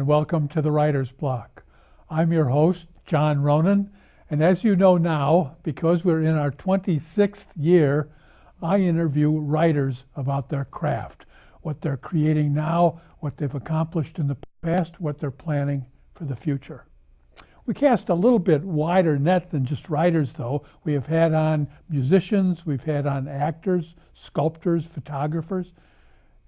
and welcome to the Writer's Block. I'm your host, John Ronan, and as you know now, because we're in our 26th year, I interview writers about their craft, what they're creating now, what they've accomplished in the past, what they're planning for the future. We cast a little bit wider net than just writers, though. We have had on musicians, we've had on actors, sculptors, photographers.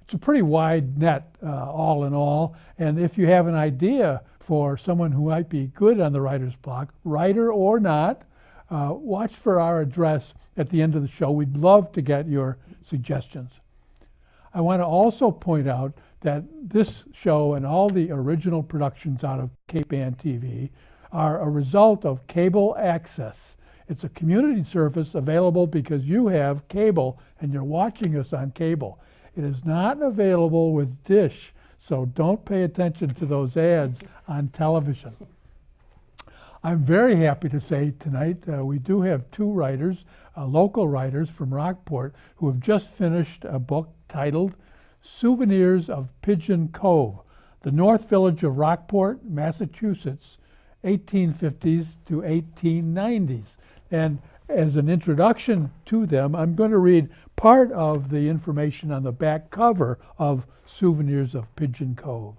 It's a pretty wide net, all in all. And if you have an idea for someone who might be good on the Writer's Block, writer or not, watch for our address at the end of the show. We'd love to get your suggestions. I want to also point out that this show and all the original productions out of Cape Ann TV are a result of cable access. It's a community service available because you have cable and you're watching us on cable. It is not available with Dish, so don't pay attention to those ads on television. I'm very happy to say tonight we do have two writers, local writers from Rockport, who have just finished a book titled Souvenirs of Pigeon Cove, the North Village of Rockport, Massachusetts, 1850s to 1890s. And as an introduction to them, I'm going to read part of the information on the back cover of Souvenirs of Pigeon Cove.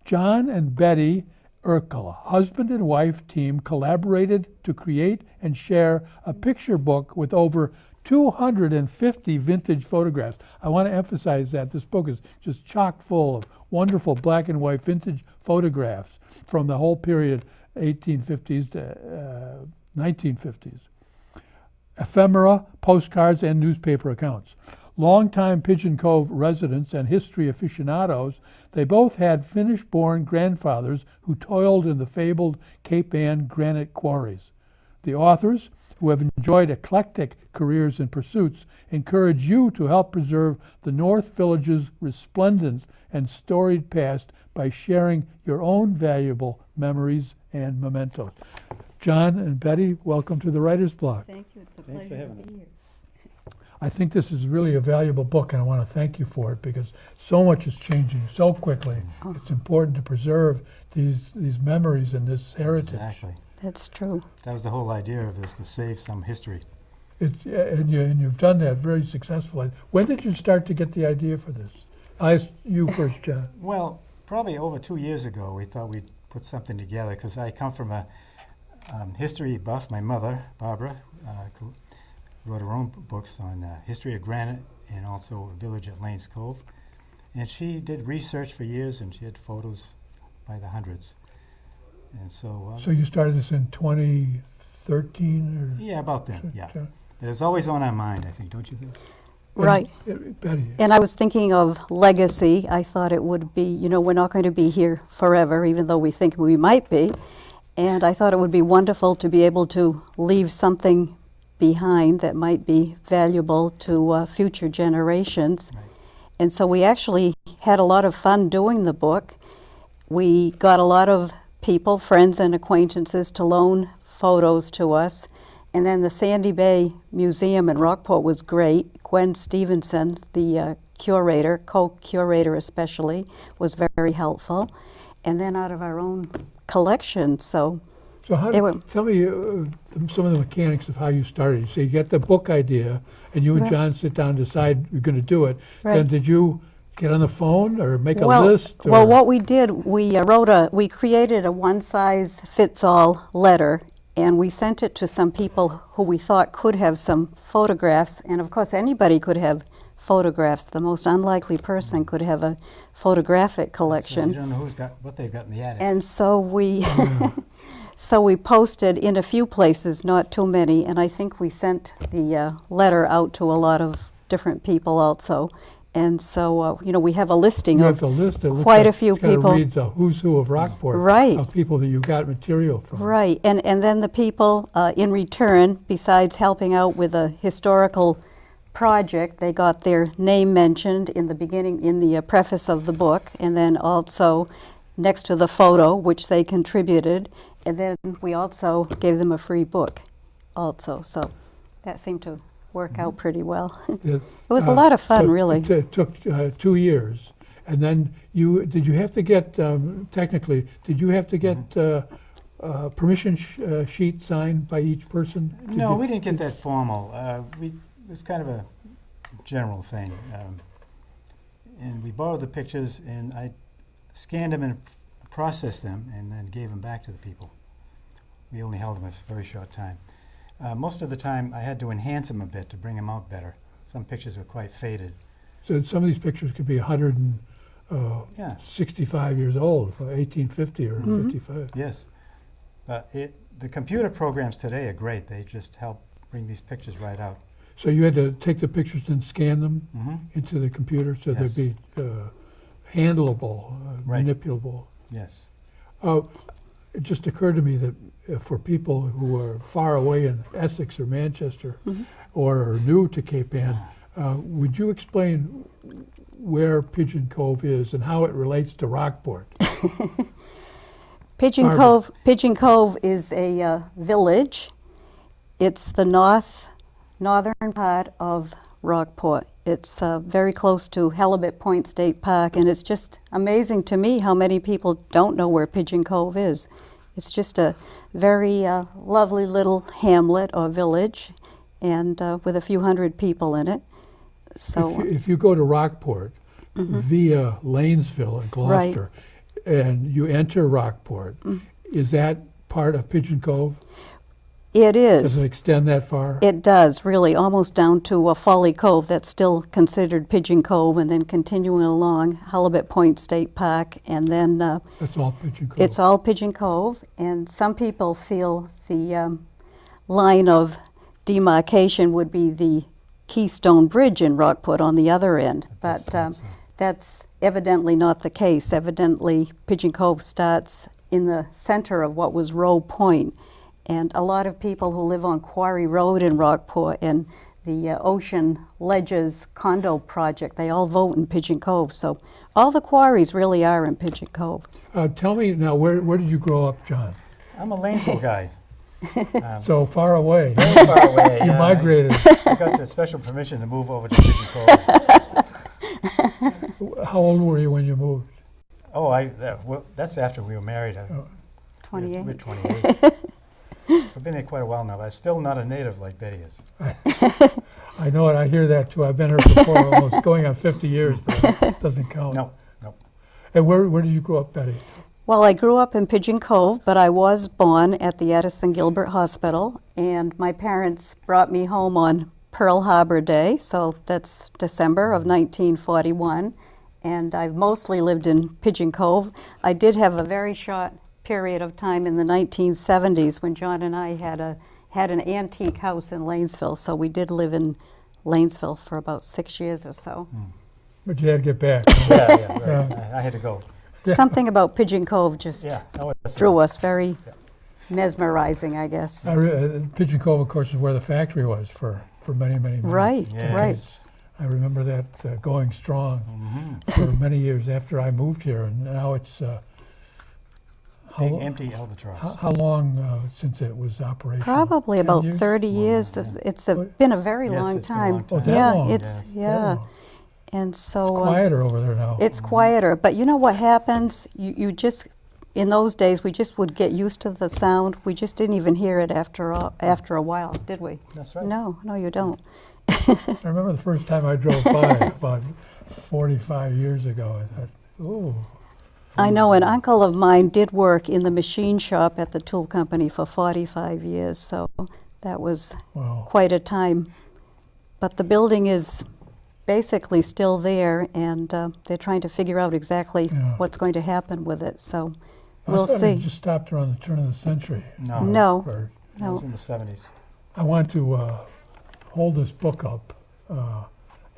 John and Betty Erkilla, husband and wife team, collaborated to create and share a picture book with over 250 vintage photographs. I want to emphasize that this book is just chock full of wonderful black and white vintage photographs from the whole period, 1850s to 1950s. Ephemera, postcards, and newspaper accounts. Longtime Pigeon Cove residents and history aficionados, they both had Finnish-born grandfathers who toiled in the fabled Cape Ann granite quarries. The authors, who have enjoyed eclectic careers and pursuits, encourage you to help preserve the North Village's resplendent and storied past by sharing your own valuable memories and mementos. John and Betty, welcome to the Writer's Block. Thank you. It's a pleasure to be here. I think this is really a valuable book, and I want to thank you for it because so much is changing so quickly. Oh. It's important to preserve these memories and this heritage. Exactly. That's true. That was the whole idea of this, to save some history. And you've done that very successfully. When did you start to get the idea for this? I asked you first, John. Well, probably over 2 years ago, we thought we'd put something together because I come from a history buff. My mother, Barbara, wrote her own books on history of granite and also a village at Lanes Cove. And she did research for years, and she had photos by the hundreds. And so... so you started this in 2013? Or yeah, about then, yeah. But it's always on our mind, I think, don't you think? Right. Betty. And I was thinking of legacy. I thought it would be, we're not going to be here forever, even though we think we might be. And I thought it would be wonderful to be able to leave something behind that might be valuable to future generations. Right. And so we actually had a lot of fun doing the book. We got a lot of people, friends and acquaintances, to loan photos to us. And then the Sandy Bay Museum in Rockport was great. Gwen Stevenson, the curator, co-curator especially, was very helpful. And then out of our own collection, so how, tell me some of the mechanics of how you started. So you get the book idea, and you and right. John sit down and decide you're going to do it. Right. Then did you get on the phone or make a list? Or? Well, what we did, we created a one-size-fits-all letter, and we sent it to some people who we thought could have some photographs. And of course, anybody could have photographs. The most unlikely person could have a photographic collection. You don't know what they've got in the attic. And so we, so we posted in a few places, not too many, and I think we sent the letter out to a lot of different people also. And so, we have a listing of quite a few people. It reads a who's who of Rockport, right. Of people that you got material from. Right, and then the people in return, besides helping out with a historical project, they got their name mentioned in the beginning, in the preface of the book, and then also next to the photo, which they contributed, and then we also gave them a free book also. So that seemed to work out pretty well. It was a lot of fun, really. It took 2 years. And then did you have to get, technically, did you have to get permission sheet signed by each person? No, we didn't get that formal. It was kind of a general thing. And we borrowed the pictures, and I scanned them and processed them, and then gave them back to the people. We only held them a very short time. Most of the time, I had to enhance them a bit to bring them out better. Some pictures were quite faded. So some of these pictures could be 165 years old, from 1850 or 55. Yes. But the computer programs today are great. They just help bring these pictures right out. So you had to take the pictures and scan them Mm-hmm. into the computer so Yes. they'd be handleable, Right. manipulable. Yes. It just occurred to me that for people who are far away in Essex or Manchester or are new to Cape Ann, would you explain where Pigeon Cove is and how it relates to Rockport? Pigeon Barbara. Cove is a village. It's the northern part of Rockport. It's very close to Halibut Point State Park, and it's just amazing to me how many people don't know where Pigeon Cove is. It's just a very lovely little hamlet or village, and with a few hundred people in it. So If you go to Rockport via Lanesville and Gloucester, and you enter Rockport, is that part of Pigeon Cove? it Does is. it extend that far? It does, really, almost down to Folly Cove. That's still considered Pigeon Cove, and then continuing along Halibut Point State Park, and then That's all Pigeon Cove. it's all Pigeon Cove. And some people feel the line of demarcation would be the Keystone Bridge in Rockport on the other end, but that's evidently not the case. Evidently, Pigeon Cove starts in the center of what was Roe Point. And a lot of people who live on Quarry Road in Rockport and the Ocean Ledges condo project, they all vote in Pigeon Cove. So all the quarries really are in Pigeon Cove. Tell me now, where did you grow up, John? I'm a Lanesville guy. So far away. Very far away. You migrated. I got the special permission to move over to Pigeon Cove. How old were you when you moved? Oh, well, that's after we were married. 28. We're 28. So I've been here quite a while now, but I'm still not a native like Betty is. I know it. I hear that too. I've been here before, almost going on 50 years, but it doesn't count. No. And where did you grow up, Betty? Well, I grew up in Pigeon Cove, but I was born at the Addison Gilbert Hospital, and my parents brought me home on Pearl Harbor Day, so that's December of 1941, and I've mostly lived in Pigeon Cove. I did have a very short period of time in the 1970s when John and I had an antique house in Lanesville, so we did live in Lanesville for about 6 years or so. But you had to get back. Yeah, right. I had to go. Something about Pigeon Cove just That's drew us, very mesmerizing, I guess. Pigeon Cove, of course, is where the factory was for many, many months. Right, Yes. right. I remember that going strong for many years after I moved here, and now it's Big empty albatross. how long since it was operational? Probably 10 about years? 30 years. It's been a very Yes, long it's been a time. long time. Oh, that Yeah, long? it's Yeah. And so It's quieter over there now. it's quieter. But you know what happens? You just in those days we just would get used to the sound. We just didn't even hear it after a while, did we? That's right. No, you don't. I remember the first time I drove by about 45 years ago. I thought, ooh. I know an uncle of mine did work in the machine shop at the tool company for 45 years, so that was Wow. quite a time. But the building is basically still there, and they're trying to figure out exactly Yeah. what's going to happen with it. So I we'll thought it see. just stopped around the turn of the century. No. No. Or- It was No. in the 70s. I want to hold this book up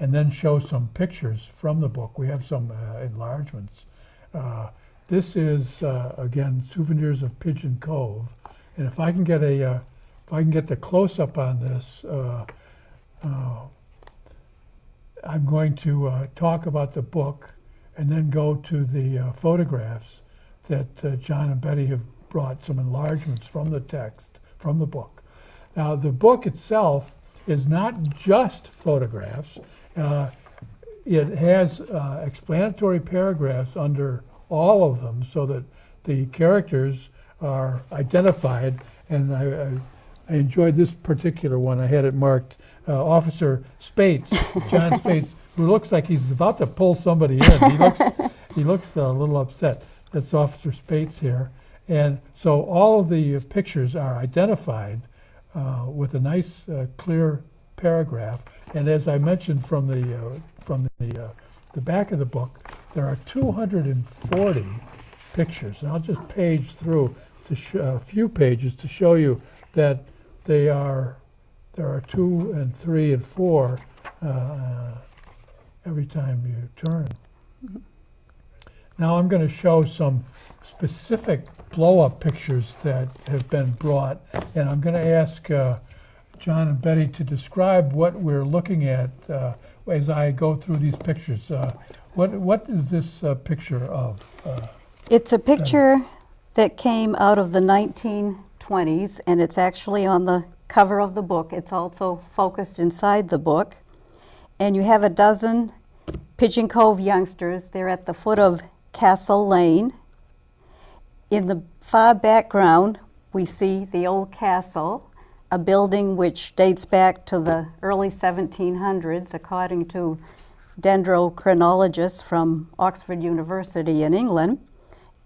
and then show some pictures from the book. We have some enlargements. This is again Souvenirs of Pigeon Cove, and if I can get the close up on this, I'm going to talk about the book and then go to the photographs that John and Betty have brought, some enlargements from the text, from the book. Now, the book itself is not just photographs. it has explanatory paragraphs under all of them so that the characters are identified, and I enjoyed this particular one. I had it marked Officer Spates, John Spates, who looks like he's about to pull somebody in. He looks a little upset. That's Officer Spates here. And so all of the pictures are identified with a nice clear paragraph. And as I mentioned from the back of the book, there are 240 pictures. And I'll just page through a few pages to show you that there are 2 and 3 and 4 every time you turn. Mm-hmm. Now I'm going to show some specific blow-up pictures that have been brought, and I'm going to ask John and Betty to describe what we're looking at as I go through these pictures. What is this picture of? It's a picture that came out of the 1920s, and it's actually on the cover of the book. It's also focused inside the book. And you have a dozen Pigeon Cove youngsters. They're at the foot of Castle Lane. In the far background, we see the old castle, a building which dates back to the early 1700s, according to dendrochronologists from Oxford University in England.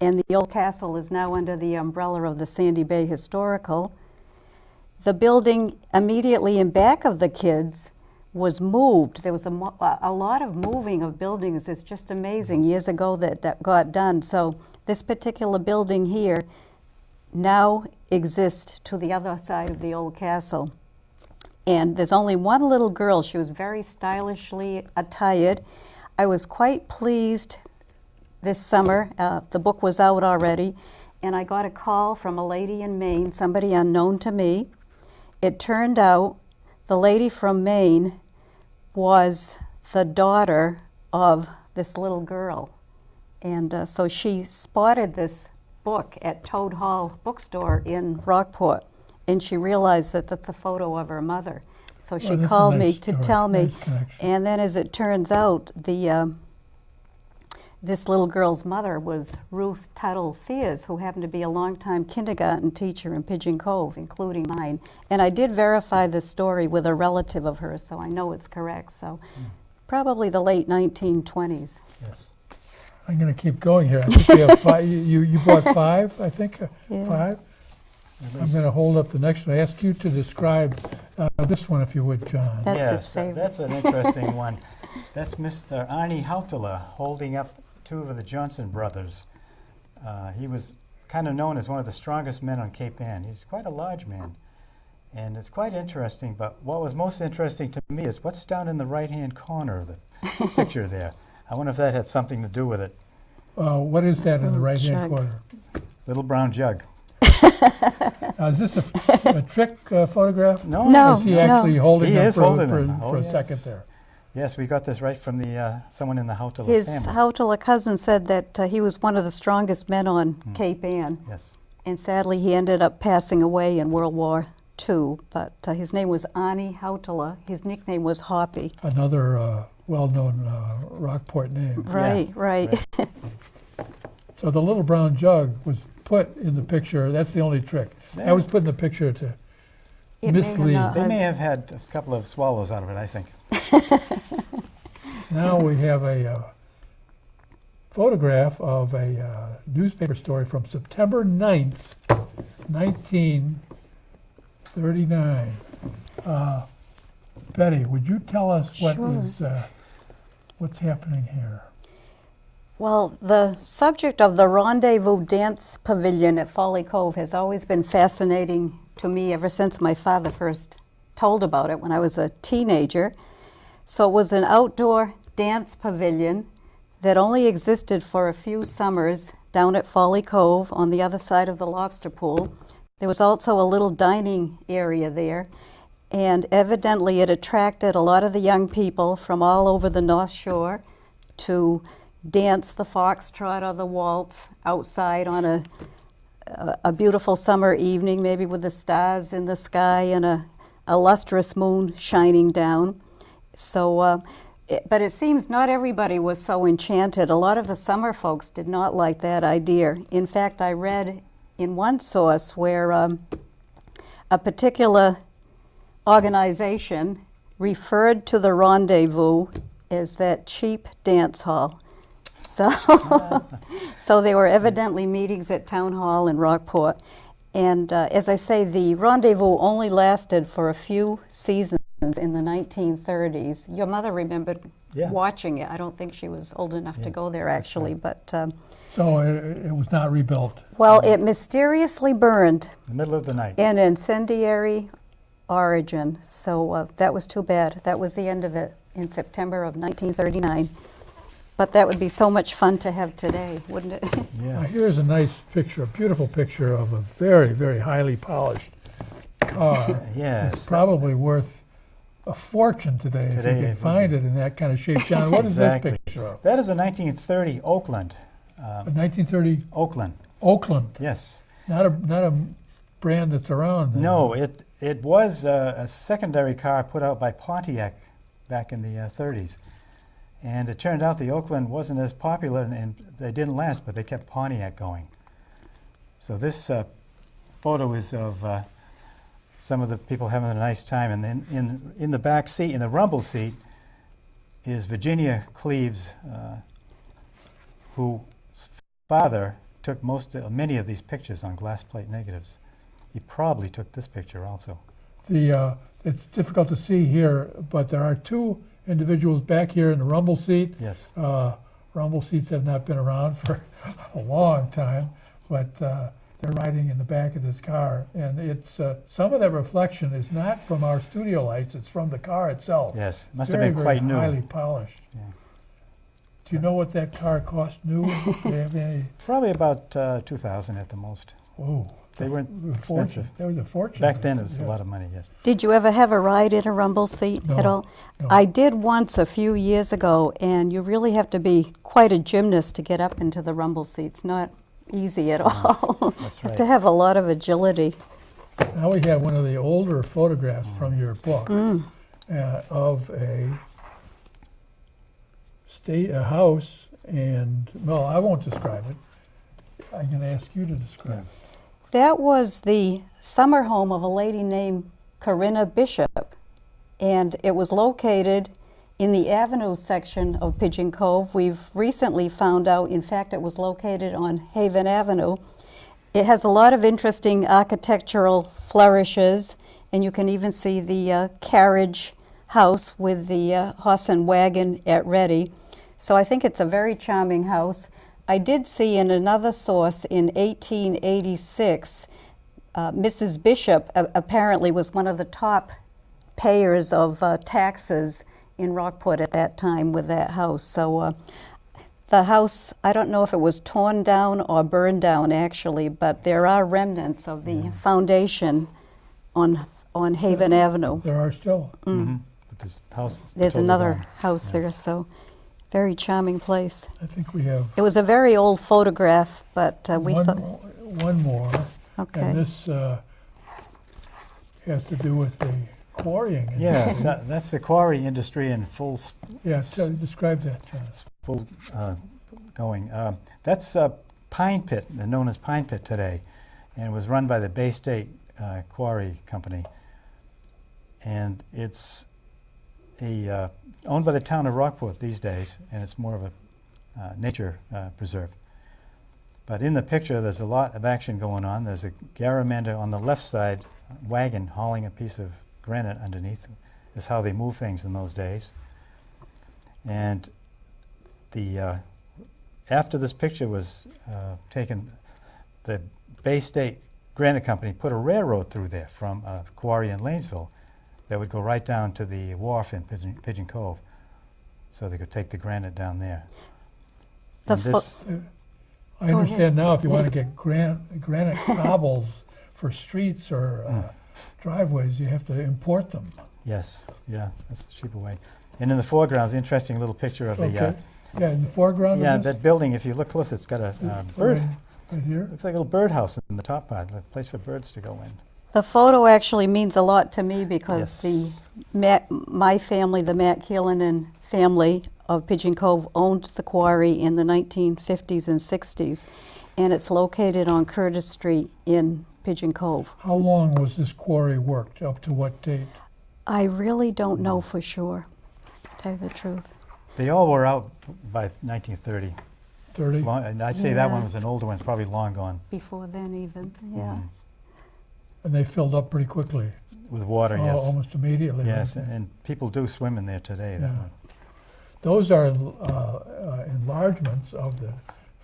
And the old castle is now under the umbrella of the Sandy Bay Historical. The building immediately in back of the kids was moved. There was a lot of moving of buildings. It's just amazing years ago that got done. So this particular building here now exists to the other side of the old castle. And there's only one little girl. She was very stylishly attired. I was quite pleased this summer. The book was out already, and I got a call from a lady in Maine, somebody unknown to me. It turned out the lady from Maine was the daughter of this little girl. And so she spotted this book at Toad Hall bookstore in Rockport, and she realized that that's a photo of her mother. So she called me to tell me, and then as it turns out, this little girl's mother was Ruth Tuttle Fears, who happened to be a longtime kindergarten teacher in Pigeon Cove, including mine. And I did verify this story with a relative of hers, so I know it's correct. So probably the late 1920s. Yes. I'm going to keep going here. I think we have 5. You brought 5, I think? Yeah. 5? I'm going to hold up the next one. I ask you to describe this one, if you would, John. That's his favorite. That's an interesting one. That's Mr. Arnie Hautala holding up 2 of the Johnson brothers. He was kind of known as one of the strongest men on Cape Ann. He's quite a large man, and it's quite interesting. But what was most interesting to me is what's down in the right-hand corner of the picture there. I wonder if that had something to do with it. What is that in the right-hand jug. corner? Little brown jug. Is this a trick photograph? No. No. Is he actually holding He them is for, holding for, them. for Oh, a yes. second there? Yes, we got this right from the someone in the Hautala His family. Hautala cousin said that he was one of the strongest men on Cape Ann. Yes. And sadly, he ended up passing away in World War II. But his name was Arnie Hautala. His nickname was Hoppy. Another well-known Rockport name. Right. So the little brown jug was put in the picture. That's the only trick. Yeah. I was put in the picture to It may have mislead. not- They may have had a couple of swallows out of it, I think. Now we have a photograph of a newspaper story from September 9th, 1939. Betty, would you tell us what's happening here? Well, the subject of the Rendezvous Dance Pavilion at Folly Cove has always been fascinating to me ever since my father first told about it when I was a teenager. So it was an outdoor dance pavilion that only existed for a few summers down at Folly Cove on the other side of the lobster pool. There was also a little dining area there, and evidently it attracted a lot of the young people from all over the North Shore to dance the foxtrot or the waltz outside on a beautiful summer evening, maybe with the stars in the sky and a lustrous moon shining down. So But it seems not everybody was so enchanted. A lot of the summer folks did not like that idea. In fact, I read in one source where a particular organization referred to the Rendezvous as that cheap dance hall. So, so there were evidently meetings at Town Hall in Rockport. And as I say, the Rendezvous only lasted for a few seasons in the 1930s. Your mother remembered watching it. I don't think she was old enough to go there, actually. But So it was not rebuilt. well, it mysteriously burned In the middle of the night. in incendiary origin. So that was too bad. That was the end of it in September of 1939. But that would be so much fun to have today, wouldn't it? Now, Yes. here's a nice picture, a beautiful picture of a very, very highly polished car. Yes. It's probably worth a fortune today if Today you it can would find be. it in that kind of shape. John, what is Exactly. this picture of? That is a 1930 Oakland. A 1930 Oakland. Oakland, Yes. not a brand that's around. No, it was a secondary car put out by Pontiac back in the 30s. And it turned out the Oakland wasn't as popular, and they didn't last, but they kept Pontiac going. So this photo is of some of the people having a nice time. And then in the back seat, in the rumble seat, is Virginia Cleaves, whose father took many of these pictures on glass plate negatives. He probably took this picture also. It's difficult to see here, but there are two individuals back here in the rumble seat. Yes. Rumble seats have not been around for a long time, but they're riding in the back of this car, and it's some of that reflection is not from our studio lights; it's from the car itself. Yes. Must Very, have been quite very new. highly polished. Yeah. Do you know what that car cost new? Do you have any? Probably about 2,000 at the most. Whoa, They weren't fortune. expensive. That was a fortune. Back then, it was Yeah. a lot of money. Yes. Did you ever have a ride in a rumble seat at No, all? no. I did once a few years ago, and you really have to be quite a gymnast to get up into the rumble seats. Not easy at all. That's You have right. to have a lot of agility. Now we have one of the older photographs from your book of a house, and well, I won't describe it. I'm going to ask you to describe it. That was the summer home of a lady named Corinna Bishop, and it was located in the Avenue section of Pigeon Cove. We've recently found out, in fact, it was located on Haven Avenue. It has a lot of interesting architectural flourishes, and you can even see the carriage house with the horse and wagon at ready. So I think it's a very charming house. I did see in another source in 1886, Mrs. Bishop apparently was one of the top payers of taxes in Rockport at that time with that house. So the house, I don't know if it was torn down or burned down actually, but there are remnants of the foundation on Haven Avenue. There are still. But this house is There's totally another gone. house there, so very charming place. I think we have It was a very old photograph, but we thought, one more. okay. And this has to do with the quarrying. industry. Yes, that's the quarry industry in full Yeah, so describe that, John. going. That's Pine Pit, known as Pine Pit today, and it was run by the Bay State Quarry Company. And it's owned by the town of Rockport these days, and it's more of a nature preserve. But in the picture, there's a lot of action going on. There's a garamander on the left side, wagon hauling a piece of granite underneath. Is how they move things in those days. And the after this picture was taken, the Bay State Granite Company put a railroad through there from a quarry in Lanesville that would go right down to the wharf in Pigeon Cove, so they could take the granite down there. The And fo- this, I understand now if you want to get granite cobbles for streets or driveways, you have to import them. yes, yeah, that's the cheaper way. And in the foreground is an interesting little picture of Okay. Yeah, in the foreground yeah, of this? that building. If you look close, it's got a bird. Right here? Looks like a little birdhouse in the top part, a place for birds to go in. The photo actually means a lot to me because Yes. my family, the Matt Keelan and family of Pigeon Cove owned the quarry in the 1950s and 60s, and it's located on Curtis Street in Pigeon Cove. How long was this quarry worked? Up to what date? I really don't know for sure, to tell you the truth. They all were out by 1930. 30? And I'd say that Yeah. one was an older one, it's probably long gone. Before then even, yeah. And they filled up pretty quickly. With water, yes. Almost immediately. Yes, right? and people do swim in there today. that Yeah. one. Those are enlargements of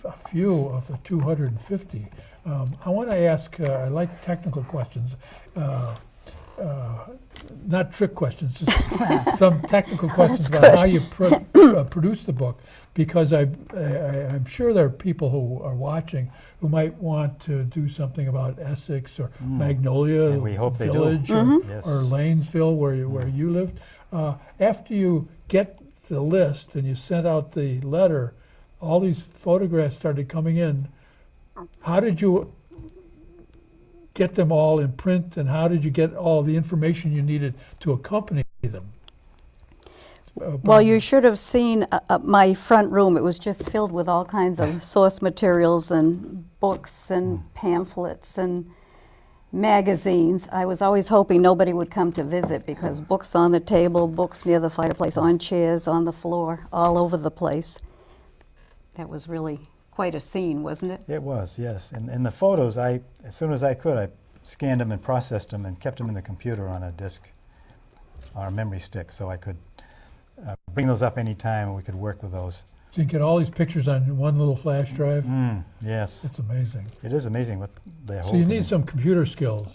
a few of the 250. I want to ask, I like technical questions, not trick questions, just some technical questions about how you produce the book, because I'm sure there are people who are watching who might want to do something about Essex or Magnolia And we hope they do. Village Yes. or Lanesville where you lived. After you get the list and you sent out the letter, all these photographs started coming in. How did you get them all in print, and how did you get all the information you needed to accompany them? Well, you should have seen my front room. It was just filled with all kinds of source materials and books and pamphlets and magazines. I was always hoping nobody would come to visit, because books on the table, books near the fireplace, on chairs, on the floor, all over the place. That was really quite a scene, wasn't it? It was, yes. And the photos, as soon as I could, I scanned them and processed them and kept them in the computer on a disk or a memory stick, so I could bring those up anytime and we could work with those. So you get all these pictures on one little flash drive? Yes. It's amazing. It is amazing what they hold. So you to need me. some computer skills.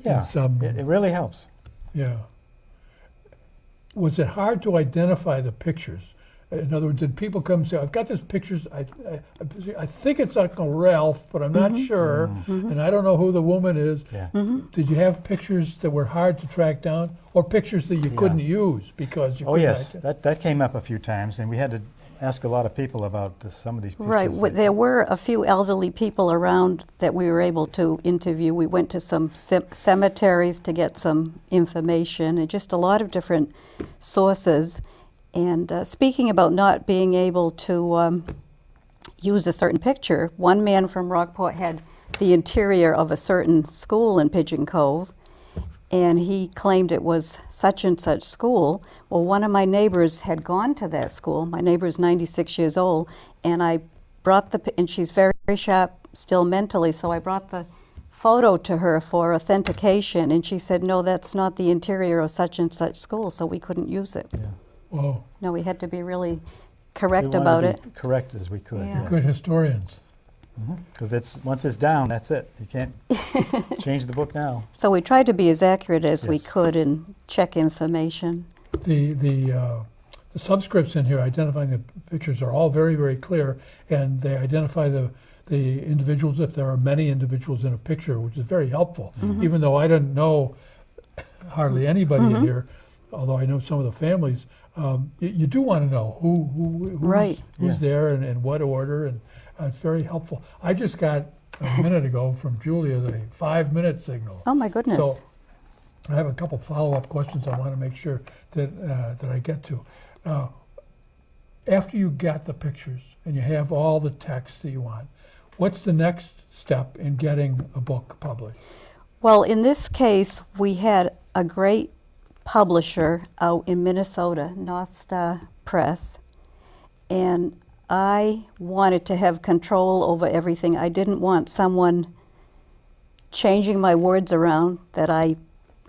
Yeah, and some, it really helps. yeah. Was it hard to identify the pictures? In other words, did people come and say, I've got these pictures, I think it's Uncle Ralph, but I'm not sure, and I don't know who the woman is. Yeah. Did you have pictures that were hard to track down, or pictures that you couldn't use because you Oh, couldn't yes. ident- That came up a few times, and we had to ask a lot of people about some of these pictures. Right. that- There were a few elderly people around that we were able to interview. We went to some cemeteries to get some information, and just a lot of different sources. And speaking about not being able to use a certain picture, one man from Rockport had the interior of a certain school in Pigeon Cove, and he claimed it was such and such school. Well, one of my neighbors had gone to that school. My neighbor is 96 years old, and I brought and she's very, very sharp still mentally, so I brought the photo to her for authentication, and she said, no, that's not the interior of such and such school, so we couldn't use it. Yeah. Whoa, No, we had to be really We correct wanted about to it. be correct as we could. Yeah. good historians. Because once it's down, that's it. You can't change the book now. So we tried to be as accurate as we Yes. could and check information. The subscripts in here identifying the pictures are all very, very clear, and they identify the individuals if there are many individuals in a picture, which is very helpful. Even though I didn't know hardly anybody in here, although I know some of the families, you do want to know who's Right. Yeah. there and in what order, and it's very helpful. I just got a minute ago from Julia the 5-minute signal. Oh my goodness. So I have a couple follow-up questions I want to make sure that I get to. After you get the pictures and you have all the text that you want, what's the next step in getting a book published? Well, in this case, we had a great publisher out in Minnesota, North Star Press, and I wanted to have control over everything. I didn't want someone changing my words around that I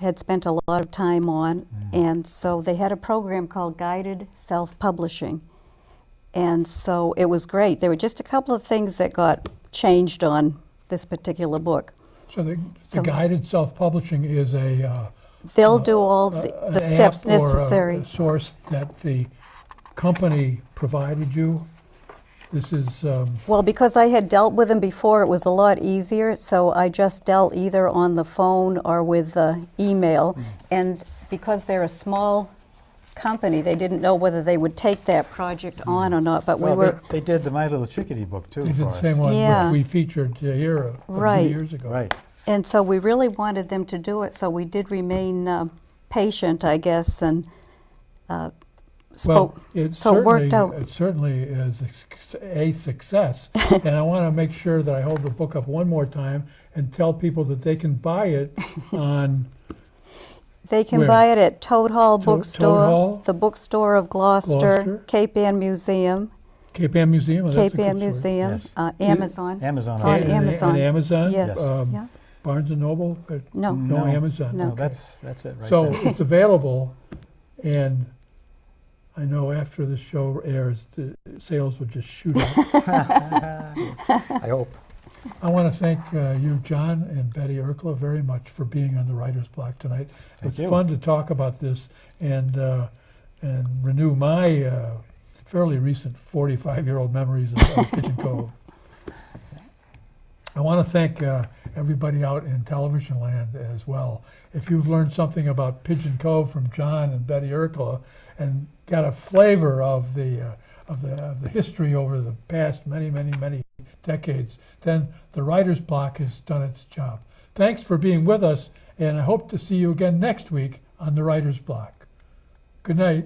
had spent a lot of time on, and so they had a program called Guided Self-Publishing, and so it was great. There were just a couple of things that got changed on this particular book. So the So- guided self-publishing is They'll do all an the steps app or a necessary. source that the company provided you. This is Well, because I had dealt with them before, it was a lot easier, so I just dealt either on the phone or with email. And because they're a small company, they didn't know whether they would take that project on or not, but we Well, were, they did the My Little Chickadee book, too, this is for the us. same one Yeah. which we featured here a Right. few years ago. Right. and so we really wanted them to do it, so we did remain patient, I guess, and spoke. it so it worked out. It certainly is a success, and I want to make sure that I hold the book up one more time and tell people that they can buy it on They can where? buy it at Toad Hall Toad Bookstore, Hall? the Bookstore of Gloucester, Gloucester? Cape Ann Museum, Cape Ann Museum. Oh, that's a Cape good Ann story. Museum, Yes. Amazon. Amazon. It's on And- Amazon. And Amazon. Yes. Yes. Yeah. Barnes and Noble. No. No, Amazon. No. No, Okay. that's it right So there. it's available, and I know after the show airs, the sales will just shoot up. I hope. I want to thank you, John, and Betty Erkilla very much for being on the Writer's Block tonight. Thank It's you. fun to talk about this and renew my fairly recent 45-year-old memories of Pigeon Cove. I want to thank everybody out in television land as well. If you've learned something about Pigeon Cove from John and Betty Erkilla and got a flavor of the history over the past many decades, then the Writer's Block has done its job. Thanks for being with us, and I hope to see you again next week on the Writer's Block. Good night.